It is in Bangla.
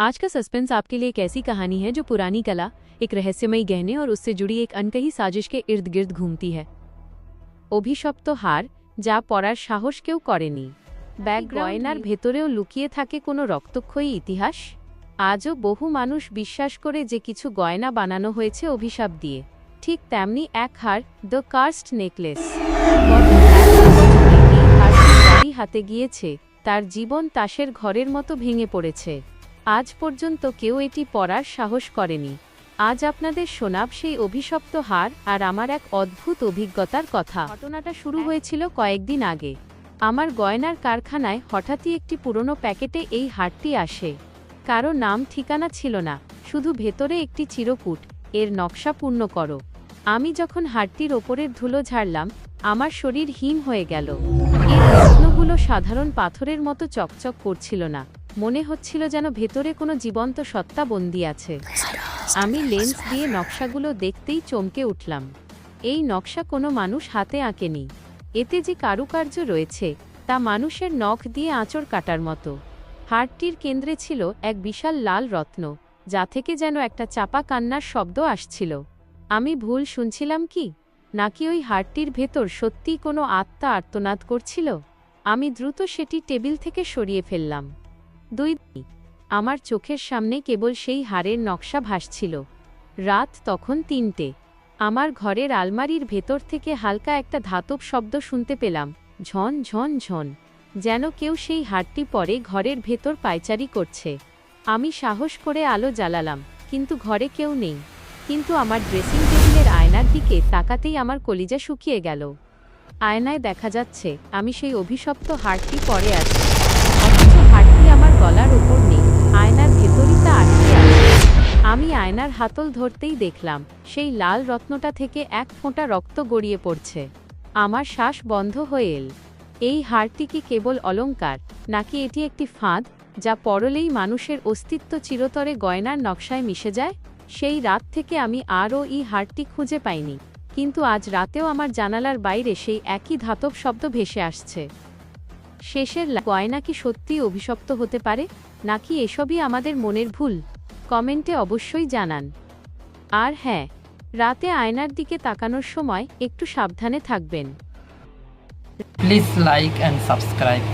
आज का सस्पेंस आपके लिए एक ऐसी कहानी है जो पुरानी कला, एक रहस्यमयी गहने और उससे जुड़ी एक अनकही साजिश के इर्द गिर्द घूमती है। অভিশপ্ত হার যা পরার সাহস কেউ করেনি। ব্যাগ গয়নার ভেতরেও লুকিয়ে থাকে কোনো রক্তক্ষয়ী ইতিহাস। আজও বহু মানুষ বিশ্বাস করে যে কিছু গয়না বানানো হয়েছে অভিশাপ দিয়ে। ঠিক তেমনি এক হার, দ্য কার্সড নেকলেস। এই হাতে গিয়েছে, তার জীবন তাসের ঘরের মতো ভেঙে পড়েছে। আজ পর্যন্ত কেউ এটি পরার সাহস করেনি। আজ আপনাদের শোনাব সেই অভিশপ্ত হার আর আমার এক অদ্ভুত অভিজ্ঞতার কথা। ঘটনাটা শুরু হয়েছিল কয়েকদিন আগে। আমার গয়নার কারখানায় হঠাৎই একটি পুরনো প্যাকেটে এই হারটি আসে। কারো নাম ঠিকানা ছিল না, শুধু ভেতরে একটি চিরকুট, এর নকশা পূর্ণ করো। আমি যখন হারটির ওপরের ধুলো ঝাড়লাম, আমার শরীর হিম হয়ে গেল। এর রত্নগুলো সাধারণ পাথরের মতো চকচক করছিল না, মনে হচ্ছিল যেন ভেতরে কোনো জীবন্ত সত্তা বন্দী আছে। আমি লেন্স দিয়ে নকশাগুলো দেখতেই চমকে উঠলাম। এই নকশা কোনো মানুষ হাতে আঁকেনি। এতে যে কারুকার্য রয়েছে তা মানুষের নখ দিয়ে আঁচড় কাটার মতো। হারটির কেন্দ্রে ছিল এক বিশাল লাল রত্ন, যা থেকে যেন একটা চাপা কান্নার শব্দ আসছিল। আমি ভুল শুনছিলাম কি, নাকি ওই হারটির ভেতর সত্যিই কোনো আত্মা আর্তনাদ করছিল? আমি দ্রুত সেটি টেবিল থেকে সরিয়ে ফেললাম। আমার চোখের সামনে কেবল সেই হারের নকশা ভাসছিল। রাত তখন ৩টে। আমার ঘরের আলমারির ভেতর থেকে হালকা একটা ধাতব শব্দ শুনতে পেলাম, ঝন ঝন ঝন, যেন কেউ সেই হারটি পরে ঘরের ভেতর পায়চারি করছে। আমি সাহস করে আলো জ্বালালাম, কিন্তু ঘরে কেউ নেই। কিন্তু আমার ড্রেসিং টেবিলের আয়নার দিকে তাকাতেই আমার কলিজা শুকিয়ে গেল। আয়নায় দেখা যাচ্ছে আমি সেই অভিশপ্ত হারটি পরে আছি, অথচ হারটি আমার গলার ওপর নেই, আয়নার ভেতরই তা আটকে আছে। আমি আয়নার হাতল ধরতেই দেখলাম সেই লাল রত্নটা থেকে এক ফোঁটা রক্ত গড়িয়ে পড়ছে। আমার শ্বাস বন্ধ হয়ে এল। এই হারটি কি কেবল অলংকার, নাকি এটি একটি ফাঁদ, যা পরলেই মানুষের অস্তিত্ব চিরতরে গয়নার নকশায় মিশে যায়? সেই রাত থেকে আমি আরও এই হারটি খুঁজে পাইনি, কিন্তু আজ রাতেও আমার জানালার বাইরে সেই একই ধাতব শব্দ ভেসে আসছে। শেষের গয়না কি সত্যিই অভিশপ্ত হতে পারে, নাকি এসবই আমাদের মনের ভুল? কমেন্টে অবশ্যই জানান। আর হ্যাঁ, রাতে আয়নার দিকে তাকানোর সময় একটু সাবধানে থাকবেন। Please like and subscribe.